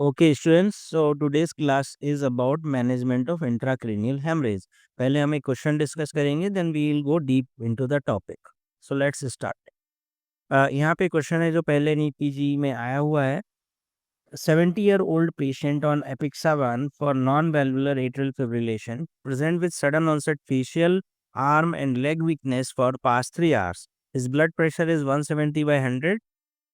Okay, students. So today's class is about management of intracranial hemorrhage. पहले हम एक question discuss करेंगे, then we will go deep into the topic. So let's start. यहाँ पे question है जो पहले नीट पीजी में आया हुआ है. 70-year-old patient on Apixaban for non-valvular atrial fibrillation present with sudden onset facial, arm and leg weakness for past 3 hours. His blood pressure is 170 by 100.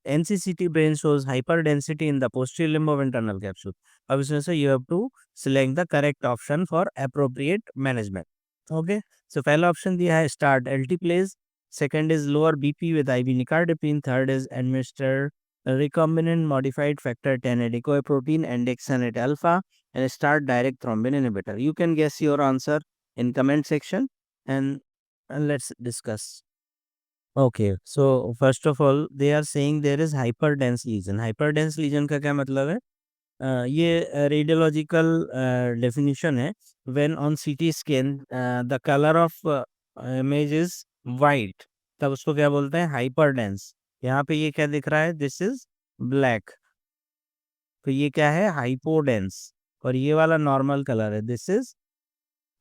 NCCT brain shows hyperdensity in the posterior limb of internal capsule. अब इसमें से you have to select the correct option for appropriate management. Okay. So पहला option दिया है start alteplase. Second is lower BP with IV nicardipine. Third is administer recombinant modified factor 10 adipoprotein and dexamethasone alpha and start direct thrombin inhibitor. You can guess your answer in comment section and let's discuss. Okay, so first of all, they are saying there is hyperdense lesion. Hyperdense lesion का क्या मतलब है? ये radiological definition है. When on CT scan the colour of image is white, तब उसको क्या बोलते हैं? हाइपरडेंस. यहाँ पे ये क्या दिख रहा है? This is black. तो ये क्या है? हाइपोडेंस. और ये वाला नॉर्मल कलर है, दिस इज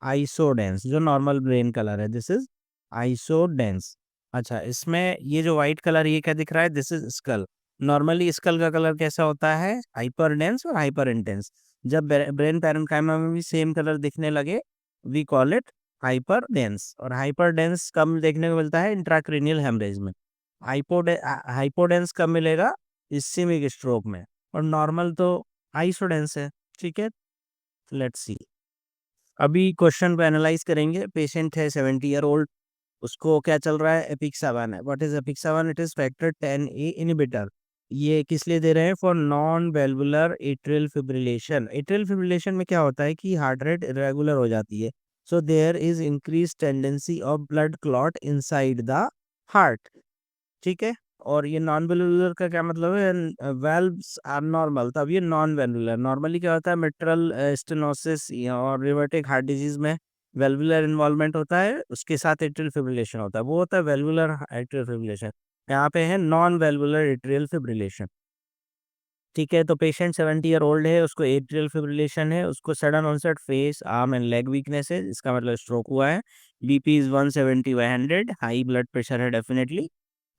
आइसोडेंस. जो नॉर्मल ब्रेन कलर है, दिस इज आइसोडेंस. अच्छा, इसमें ये जो व्हाइट कलर ये क्या दिख रहा है? This is skull. Normally skull का कलर कैसा होता है? हाइपर डेंस और हाइपर इंटेंस. जब ब्रेन पैरेन्काइमा में भी सेम कलर दिखने लगे, we call it hyper dense. और हाइपर डेंस कब देखने को मिलता है? इंट्राक्रेनियल हेमरेज में. हाइपोडेंस कब मिलेगा? इस्कीमिक स्ट्रोक में. और नॉर्मल तो आइसोडेंस है. ठीक है, लेट्स सी. अभी क्वेश्चन को एनालाइज करेंगे. पेशेंट है 70 ईयर ओल्ड. उसको क्या चल रहा है? एपिक्सावन है. What is apixaban? It is factor 10A inhibitor. ये किस लिए दे रहे हैं? For non valvular atrial fibrillation. Atrial fibrillation में क्या होता है कि हार्ट रेट इरेगुलर हो जाती है. So there is increase tendency of blood clot inside the heart. ठीक है. और ये नॉन वेलुलर का क्या मतलब है? वेल्व्स आर नॉर्मल, तब ये नॉन वेलुलर. नॉर्मली क्या होता है? मिट्रल स्टेनोसिस और रिवर्टिक हार्ट डिजीज में वेलुलर इन्वॉल्वमेंट होता है, उसके साथ एट्रियल फिब्रिलेशन होता है, वो होता है वेलुलर एट्रियल फिब्रिलेशन. यहाँ पे है नॉन वेलुलर एट्रियल फिब्रिलेशन. ठीक है. तो पेशेंट 70 ईयर ओल्ड है, उसको एट्रियल फिब्रिलेशन है, उसको sudden onset face, arm and leg weakness है, इसका मतलब स्ट्रोक हुआ है. BP is 170 by 100. High blood pressure है डेफिनेटली.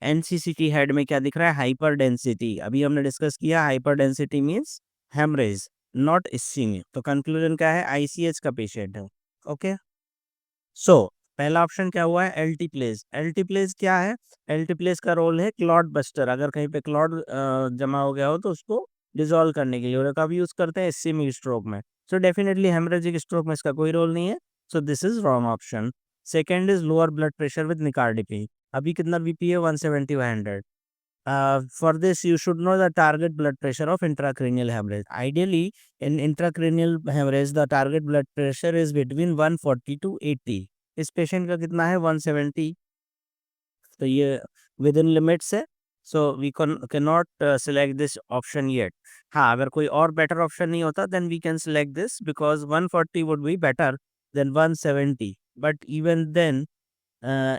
एनसीसीटी हेड में क्या दिख रहा है? Hyper density. अभी हमने डिस्कस किया, hyper density means haemorrhage, not ischaemia. तो कंक्लूजन क्या है? आईसीएच का पेशेंट है. ओके. सो पहला ऑप्शन क्या हुआ है? एल्टीप्लेज. एल्टीप्लेज क्या है? एल्टीप्लेज का रोल है क्लॉट बस्टर. अगर कहीं पे क्लॉट जमा हो गया हो तो उसको डिसॉल्व करने के लिए, और कब यूज करते हैं? इस्कीमिक स्ट्रोक में. सो डेफिनेटली हेमरेजिक स्ट्रोक में इसका कोई रोल नहीं है. So this is wrong option. Second is lower blood pressure with nicardipine. अभी कितना बीपी है? 170 by 100. For this, you should know the target blood pressure of intracranial hemorrhage. Ideally, in intracranial hemorrhage, the target blood pressure is between 140 to 80. इस patient का कितना है? 170. तो ये with in limits है. So we can not select this option yet. हाँ, अगर कोई और बेटर ऑप्शन नहीं होता, then we can select this because 140 would be better than 170. But even then,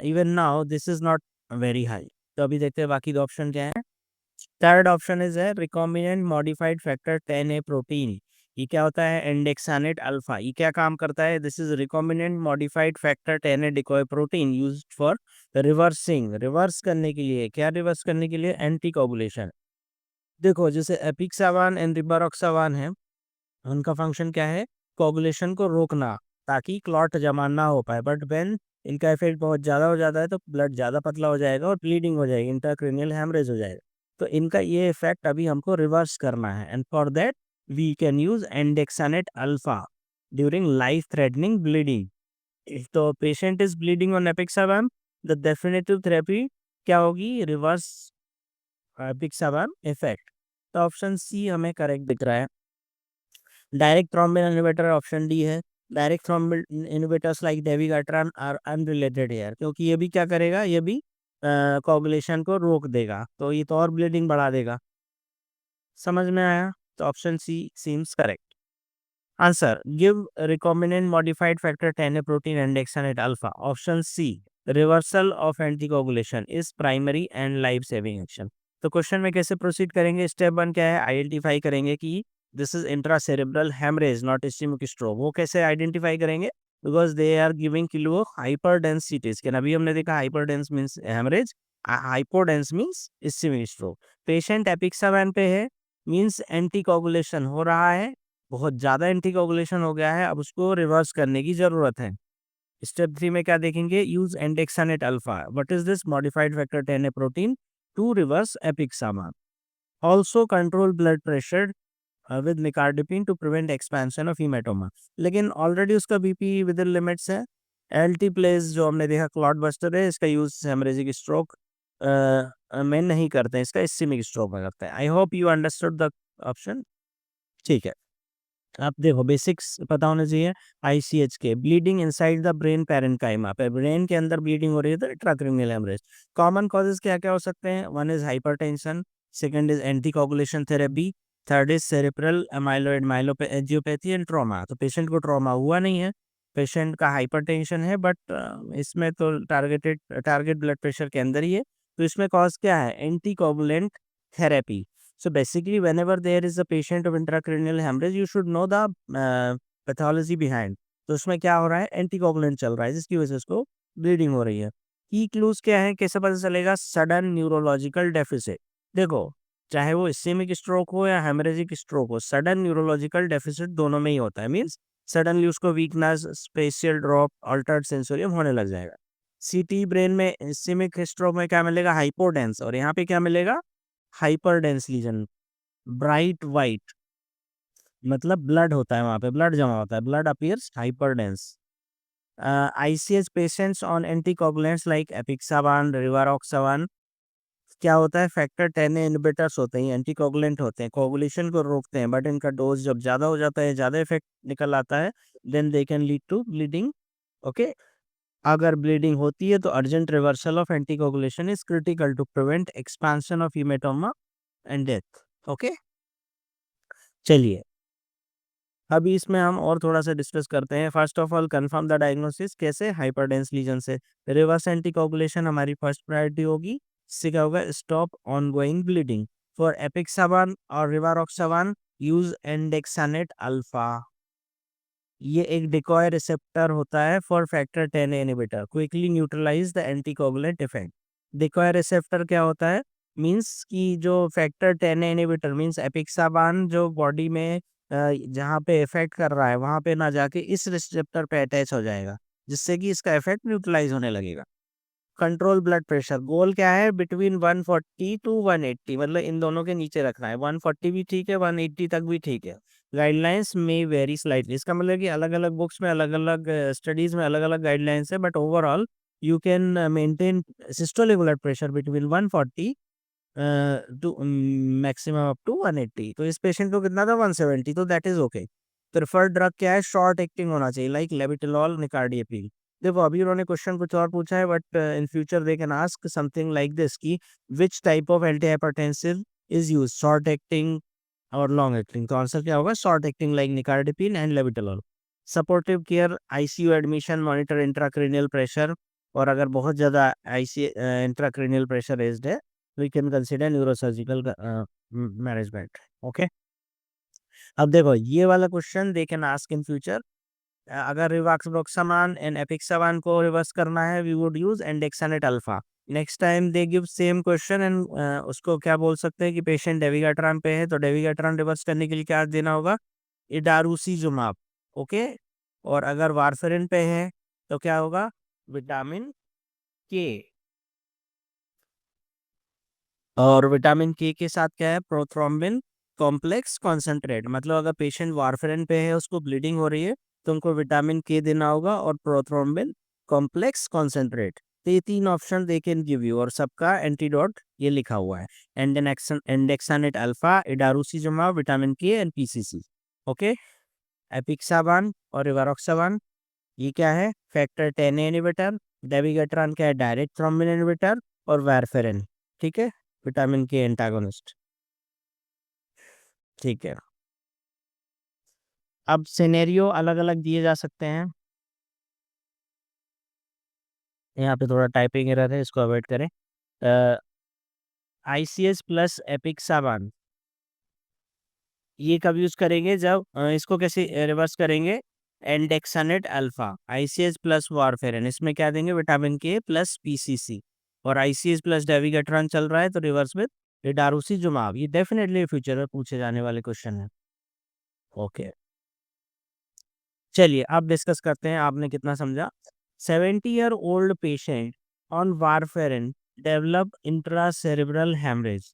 even now this is not very high. तो अभी देखते हैं बाकी दो ऑप्शन क्या है. थर्ड ऑप्शन इज है recombinant modified factor 10A protein. ये क्या होता है? Andexanet alfa. ये क्या काम करता है? This is recombinant modified factor 10A decoy protein used for reversing. Reverse करने के लिए. क्या रिवर्स करने के लिए? Anti coagulation. देखो, जैसे एपिक्सावान एंड रिवारोक्सावान है, उनका फंक्शन क्या है? कोगुलेशन को रोकना, ताकि क्लॉट जमा ना हो पाए. बट व्हेन इनका इफेक्ट बहुत ज़्यादा हो जाता है तो ब्लड ज़्यादा पतला हो जाएगा और ब्लीडिंग हो जाएगी, इंट्राक्रेनियल हैमरेज हो जाएगा. तो इनका ये इफेक्ट अभी हमको रिवर्स करना है. And for that we can use andexanet alfa during life threatening bleeding. तो patient is bleeding on apixaban, the definitive therapy क्या होगी? Reverse apixaban effect. तो ऑप्शन सी हमें करेक्ट दिख रहा है. Direct thrombin inhibitor option D है. Direct thrombin inhibitors like dabigatran are unrelated here, क्योंकि ये भी क्या करेगा? ये भी कोगुलेशन को रोक देगा, तो ये तो और ब्लीडिंग बढ़ा देगा. समझ में आया? तो option C seems correct. Answer: give recombinant modified factor 10A protein andexanet alfa. Option C, reversal of anticoagulation is primary and life saving action. तो क्वेश्चन में कैसे प्रोसीड करेंगे? स्टेप 1 क्या है? आइडेंटिफाई करेंगे कि this is intracerebral haemorrhage not ischaemic stroke. वो कैसे आइडेंटिफाई करेंगे? Because they are giving clue of hyperdense CT scan. अभी हमने देखा hyperdense means haemorrhage, hypodense means ischaemic stroke. Patient apixaban पे है मींस एंटीकोगुलेशन हो रहा है, बहुत ज़्यादा एंटीकोगुलेशन हो गया है, अब उसको रिवर्स करने की ज़रूरत है। स्टेप 3 में क्या देखेंगे? Use andexanet alfa. What is this? Modified factor 10 protein to reverse apixaban. Also control blood pressure with nicardipine to prevent expansion of haematoma. लेकिन ऑलरेडी उसका बीपी विद इन लिमिट्स है। एलटी प्लेस जो हमने देखा क्लॉट बस्टर है, इसका यूज हेमरेजिक स्ट्रोक में नहीं करते हैं, इसका इस्केमिक स्ट्रोक में करते हैं। I hope you understood the option. ठीक है, आप देखो बेसिक्स पता होने चाहिए। आईसीएच के bleeding inside the brain parenchyma पे, ब्रेन के अंदर ब्लीडिंग हो रही है तो इंट्राक्रैनियल हेमरेज। कॉमन कॉजेज क्या क्या हो सकते हैं? One is hypertension, second is anticoagulation therapy, third is cerebral amyloid myelopathy and trauma. तो पेशेंट को ट्रॉमा हुआ नहीं है, पेशेंट का हाइपरटेंशन है, बट इसमें तो टारगेट ब्लड प्रेशर के अंदर ही है। तो इसमें कॉज क्या है? Anticoagulant therapy. So basically, whenever there is a patient of intracranial hemorrhage, you should know the pathology behind. तो उसमें क्या हो रहा है? एंटीकोगुलेंट चल रहा है जिसकी वजह से उसको ब्लीडिंग हो रही है। की क्लूज क्या है? कैसे पता चलेगा? Sudden neurological deficit. देखो, चाहे वो इस्केमिक स्ट्रोक हो या हेमरेजिक स्ट्रोक हो, सडन न्यूरोलॉजिकल डेफिसिट दोनों में ही होता है। मीन्स सडनली उसको weakness, facial droop, altered sensorium होने लग जाएगा। सीटी ब्रेन में इस्केमिक स्ट्रोक में क्या मिलेगा? हाइपोडेंस। और यहाँ पे क्या मिलेगा? Hyperdense lesion. ब्राइट वाइट मतलब ब्लड होता है, वहां पे ब्लड जमा होता है, blood appears hyperdense. ICH patients on anticoagulants like apixaban, rivaroxaban, क्या होता है? फैक्टर 10 इनहिबिटर्स होते हैं, एंटीकोगुलेंट होते हैं, कोगुलेशन को रोकते हैं, बट इनका डोज जब ज्यादा हो जाता है, ज्यादा इफेक्ट निकल आता है, then they can lead to bleeding. Okay, अगर ब्लीडिंग होती है तो urgent reversal of anticoagulation is critical to prevent expansion of haematoma and death. Okay, चलिए अभी इसमें हम और थोड़ा सा डिस्कस करते हैं। First of all confirm the diagnosis. कैसे? हाइपरडेंस लीजन से। रिवर्स एंटीकोगुलेशन हमारी फर्स्ट प्रायोरिटी होगी। इससे क्या होगा? Stop ongoing bleeding. फॉर एपिक्साबान और रिवारोक्साबान यूज एंडेक्सानेट अल्फा। ये एक डिकॉय रिसेप्टर होता है for factor 10 inhibitor, quickly neutralise the anticoagulant effect. Decoy receptor क्या होता है? मींस कि जो फैक्टर 10 इनहिबिटर मींस एपिक्साबान जो बॉडी में जहाँ पे इफेक्ट कर रहा है वहां पे ना जाके इस रिसेप्टर पे अटैच हो जाएगा, जिससे कि इसका इफेक्ट न्यूट्रलाइज होने लगेगा। Control blood pressure. गोल क्या है? बिटवीन 140 टू 180, मतलब इन दोनों के नीचे रखना है। 140 भी ठीक है, 180 तक भी ठीक है। गाइडलाइंस में वेरी स्लाइटली। इसका मतलब कि अलग अलग बुक्स में अलग अलग स्टडीज में अलग अलग गाइडलाइंस है, but overall you can maintain systolic blood pressure between 140 to maximum up to 180। तो इस पेशेंट को कितना था? 170, तो that is okay. Preferred drug क्या है? शॉर्ट एक्टिंग होना चाहिए, लाइक लेविटिलॉल, निकार्डियपिल। देखो अभी उन्होंने क्वेश्चन कुछ और पूछा है, but in future they can ask something like this कि which type of anti hypertensive is use, short acting और लॉन्ग एक्टिंग। तो आंसर क्या होगा? Short acting like nicardipine and labetalol. Supportive care, ICU admission, monitor intracranial pressure. और अगर बहुत ज़्यादा IC intracranial pressure raised है, we can consider neurosurgical management. Okay, अब देखो ये वाला question they can ask in future. अगर रिवाक्सब्रोक्सामान एंड एपिक्सामान को रिवर्स करना है, we would use andexanet alpha. Next time they give same question and उसको क्या बोल सकते हैं कि पेशेंट डेविगाट्रान पे है, तो डेविगाट्रान रिवर्स करने के लिए क्या देना होगा? इडारूसीजुमाब। ओके, और अगर वारफेरिन पे है तो क्या होगा? विटामिन के। और विटामिन के साथ क्या है? Prothrombin complex concentrate. मतलब अगर पेशेंट वारफेरिन पे है, उसको ब्लीडिंग हो रही है, तो उनको विटामिन के देना होगा और प्रोथ्रोम्बिन कॉम्प्लेक्स कॉन्सेंट्रेट। तो ये तीन option they can give you, और सबका एंटीडोट ये लिखा हुआ है। एंडेक्सानेट अल्फा, इडारूसीजुमाब, विटामिन के एंड पीसीसी। ओके, एपिक्साबान और रिवारोक्साबान ये क्या है? Factor 10 inhibitor. डेविगेट्रॉन क्या है? Direct thrombin inhibitor. और वारफेरिन, ठीक है, विटामिन के एंटागोनिस्ट। ठीक है, अब सिनेरियो अलग अलग दिए जा सकते हैं। यहाँ पे थोड़ा टाइपिंग एरर है, इसको अवॉइड करें। आईसीएस प्लस एपिक्साबान ये कब यूज करेंगे, जब इसको कैसे रिवर्स करेंगे, एंडेक्सानेट अल्फा आईसीएच प्लस वारफेरिन, इसमें क्या देंगे, विटामिन के प्लस पीसीसी, और आईसीएच प्लस डेविगेट्रॉन चल रहा है तो रिवर्स में रिडारोसिजुमाब। ये डेफिनेटली फ्यूचर में पूछे जाने वाले क्वेश्चन है। ओके, चलिए अब डिस्कस करते हैं आपने कितना समझा। 70-year-old patient on warfarin develop intracerebral haemorrhage,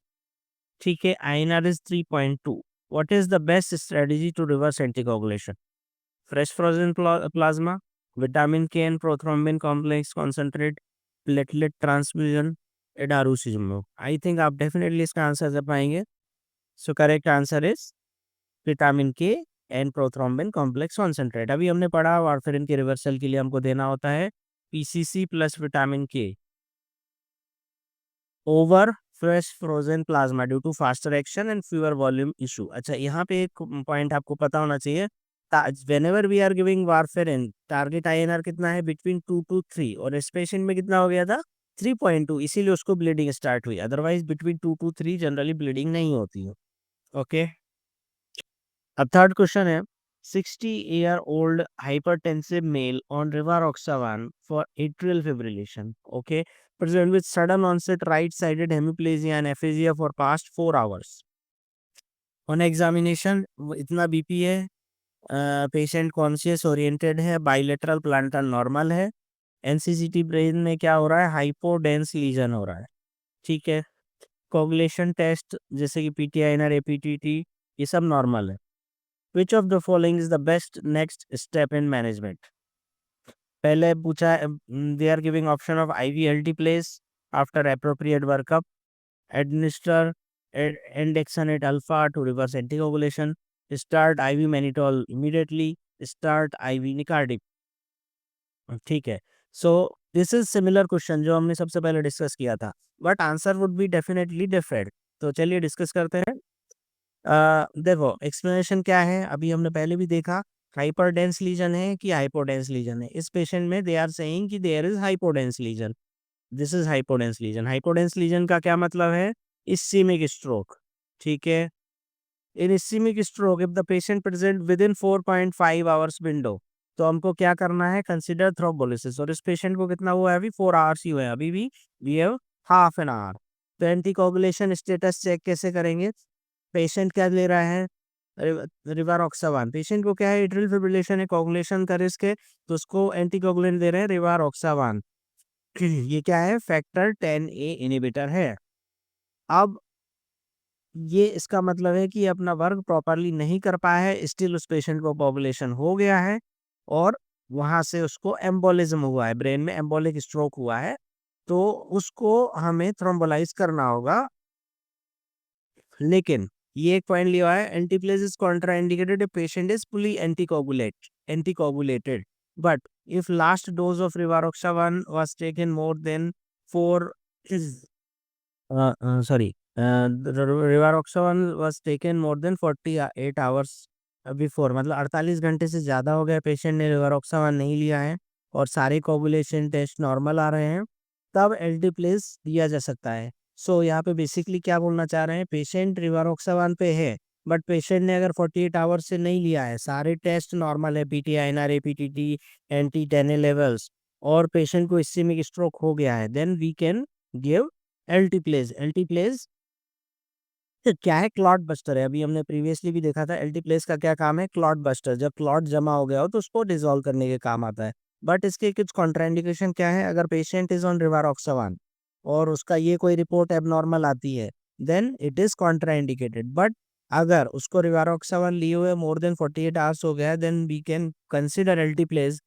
ठीक है, INR is 3.2. What is the best strategy to reverse anticoagulation? Fresh frozen plasma, vitamin K and prothrombin complex concentrate, platelet transfusion, edarucizumab. I think आप definitely इसका answer दे पाएंगे. So correct answer is vitamin के and prothrombin complex concentrate. अभी हमने पढ़ा warfarin के reversal के लिए हमको देना होता है PCC plus vitamin K over fresh frozen plasma due to faster action and fewer volume issue. अच्छा, यहाँ पे एक पॉइंट आपको पता होना चाहिए, whenever we are giving warfarin target INR कितना है, बिटवीन 2 to 3, और इस पेशेंट में कितना हो गया था 3.2, इसीलिए उसको ब्लीडिंग स्टार्ट हुई, otherwise between 2 to 3 generally bleeding नहीं होती है। ओके, अब थर्ड क्वेश्चन है, 60-year-old hypertensive male on rivaroxaban for atrial fibrillation, okay, present with sudden onset right-sided hemiplegia and aphasia for past 4 hours. On examination, इतना BP है, patient conscious oriented है, bilateral planter normal है, एनसीसीटी brain में क्या हो रहा है, हाइपोडेंस लीजन हो रहा है, ठीक है, कोगुलेशन टेस्ट जैसे कि पीटीआईएनआर एपीटीटी ये सब नॉर्मल है। Which of the following is the best next step in management? पहले पूछा है, they are giving option of IV alteplase after appropriate workup, administer andexanet alpha to reverse anticoagulation, start IV mannitol immediately, start IV nicardic, ठीक है। So this is similar question जो हमने सबसे पहले discuss किया था, but answer would be definitely different. तो चलिए डिस्कस करते हैं। देखो एक्सप्लेनेशन क्या है, अभी हमने पहले भी देखा, हाइपरडेंस लीजन है कि हाइपोडेंस लीजन है। इस पेशेंट में दे आर सेइंग कि there is hypodense lesion, this is hypodense lesion. Hypodense lesion का क्या मतलब है, इस्कीमिक स्ट्रोक, ठीक है। In ischemic stroke if the patient present with in 4.5 hours window, तो हमको क्या करना है, कंसिडर थ्रोम्बोलिसिस। और इस पेशेंट को कितना हुआ है, अभी 4 आवर्स ही हुए हैं, अभी भी we have half an hour. तो एंटीकोगुलेशन स्टेटस चेक कैसे करेंगे, पेशेंट क्या ले रहा है, रिवारोक्सावान, पेशेंट को क्या है, एट्रियल फिब्रिलेशन है, कोगुलेशन का रिस्क है, तो उसको एंटीकोगुलेंट दे रहे हैं रिवारोक्सावान। ये क्या है, फैक्टर 10A इनहिबिटर है। अब ये इसका मतलब है कि अपना वर्क प्रॉपरली नहीं कर पाया है, स्टिल उस पेशेंट को कोगुलेशन हो गया है और वहां से उसको एम्बोलिज्म हुआ है, ब्रेन में एम्बोलिक स्ट्रोक हुआ है, तो उसको हमें थ्रोम्बोलाइज करना होगा। लेकिन ये एक पॉइंट लिया है, alteplase is contraindicated if patient is fully anticoagulated, but if last dose of rivaroxaban was taken more than 4 sorry, rivaroxaban was taken more than 48 hours before, मतलब 48 घंटे से ज़्यादा हो गया पेशेंट ने रिवारोक्सावन नहीं लिया है और सारे कोगुलेशन टेस्ट नॉर्मल आ रहे हैं, तब एल्टीप्लेज दिया जा सकता है। सो यहाँ पे बेसिकली क्या बोलना चाह रहे हैं, पेशेंट रिवारोक्सावन पे है बट पेशेंट ने अगर 48 आवर्स से नहीं लिया है, सारे टेस्ट नॉर्मल है, PT INR APTT anti 10A levels, और पेशेंट को इस्कीमिक स्ट्रोक हो गया है, then we can give alteplase. Alteplase क्या है, क्लॉट बस्टर है, अभी हमने प्रीवियसली भी देखा था, एल्टीप्लेज का क्या काम है, क्लॉट बस्टर, जब क्लॉट जमा हो गया हो तो उसको डिसॉल्व करने के काम आता है। बट इसके कुछ कॉन्ट्राइंडिकेशन क्या है, अगर पेशेंट इज ऑन रिवारोक्सावान और उसका ये कोई रिपोर्ट एबनॉर्मल आती है, then it is contraindicated. But अगर उसको रिवारोक्सावान लिए हुए मोर देन 48 आवर्स हो गया है, then we can consider alteplase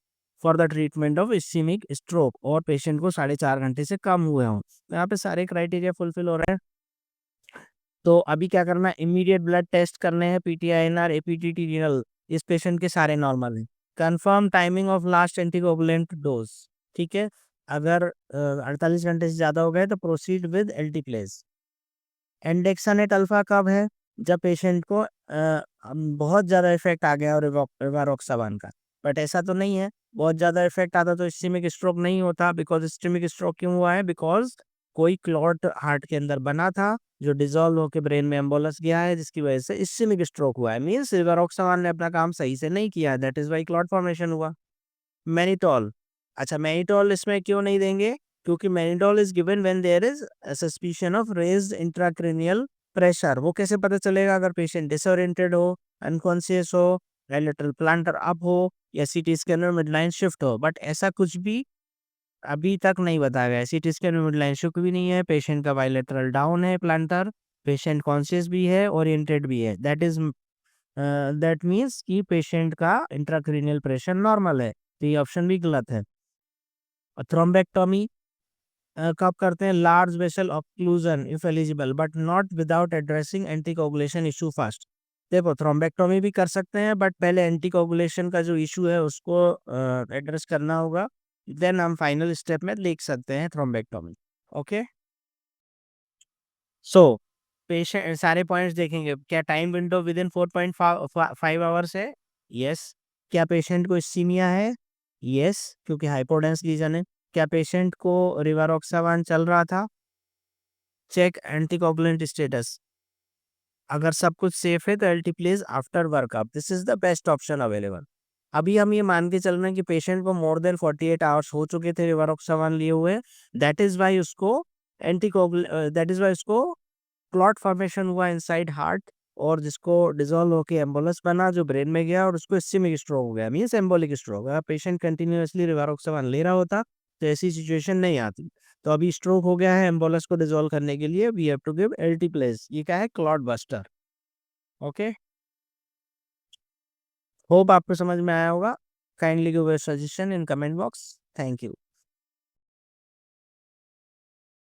for the treatment of ischaemic stroke, और पेशेंट को 4.5 घंटे से कम हुए हों। यहाँ पे सारे क्राइटेरिया फुलफिल हो रहे हैं। तो अभी क्या करना है, इमीडिएट ब्लड टेस्ट करने हैं, पीटीआईएनआर एपीटीटी रीनल, इस पेशेंट के सारे नॉर्मल हैं। Confirm timing of last anticoagulant dose, ठीक है, अगर 48 घंटे से ज़्यादा हो गए तो प्रोसीड विद एल्टीप्लेज। एंडेक्सानेट अल्फा कब है, जब पेशेंट को बहुत ज़्यादा इफेक्ट आ गया और रिवारोक्सावान का, बट ऐसा तो नहीं है, बहुत ज़्यादा इफेक्ट आता तो इस्कीमिक स्ट्रोक नहीं होता, बिकॉज इस्कीमिक स्ट्रोक क्यों हुआ है, बिकॉज कोई क्लॉट हार्ट के अंदर बना था जो डिसॉल्व होकर ब्रेन में एम्बोलस गया है, जिसकी वजह से इस्केमिक स्ट्रोक हुआ है। मींस रिवारोक्सावन ने अपना काम सही से नहीं किया, that is why clot formation हुआ। मैनिटोल, अच्छा मैनिटोल इसमें क्यों नहीं देंगे? क्योंकि mannitol is given when there is suspicion of raised intracranial pressure. वो कैसे पता चलेगा? अगर पेशेंट डिसोरिएंटेड हो, अनकॉन्शियस हो, बायलेटरल प्लांटर अप हो, या सीटी स्कैन में मिडलाइन शिफ्ट हो। बट ऐसा कुछ भी अभी तक नहीं बताया गया है। सीटी स्कैन में मिडलाइन शिफ्ट भी नहीं है, पेशेंट का बायलेटरल डाउन है प्लांटर, पेशेंट कॉन्शियस भी है, ओरिएंटेड भी है। दैट मीन्स कि पेशेंट का इंट्राक्रेनियल प्रेशर नॉर्मल है, तो ये ऑप्शन भी गलत है। थ्रोम्बेक्टोमी कब करते हैं? Large vessel occlusion if eligible but not without addressing anticoagulation issue first. देखो थ्रोम्बेक्टोमी भी कर सकते हैं, बट पहले एंटीकोगुलेशन का जो इशू है उसको एड्रेस करना होगा, देन हम फाइनल स्टेप में लिख सकते हैं थ्रोम्बेक्टोमी। ओके, सो पेशेंट सारे पॉइंट्स देखेंगे। क्या time window with in 4.5 hours है? यस। क्या पेशेंट को इस्कीमिया है? यस, क्योंकि हाइपोडेंस रीजन है। क्या पेशेंट को रिवारोक्सावान चल रहा था? Check anticoagulant status. अगर सब कुछ सेफ है तो alteplase after workup, this is the best option available. अभी हम ये मान के चल रहे हैं कि पेशेंट को मोर देन 48 आवर्स हो चुके थे रिवारोक्सावान लिए हुए, दैट इज वाई उसको दैट इज वाई उसको क्लॉट फॉर्मेशन हुआ इनसाइड हार्ट, और जिसको डिसॉल्व होकर एम्बोलस बना जो ब्रेन में गया, और उसको इस्केमिक स्ट्रोक हो गया, मींस एम्बोलिक स्ट्रोक। अगर पेशेंट कंटिन्यूअसली रिवारोक्सावान ले रहा होता तो ऐसी सिचुएशन नहीं आती। तो अभी स्ट्रोक हो गया है, एम्बोलस को डिसॉल्व करने के लिए we have to give alteplase. ये क्या है? Clot buster. ओके, होप आपको समझ में आया होगा। Kindly give a suggestion in comment box. Thank you.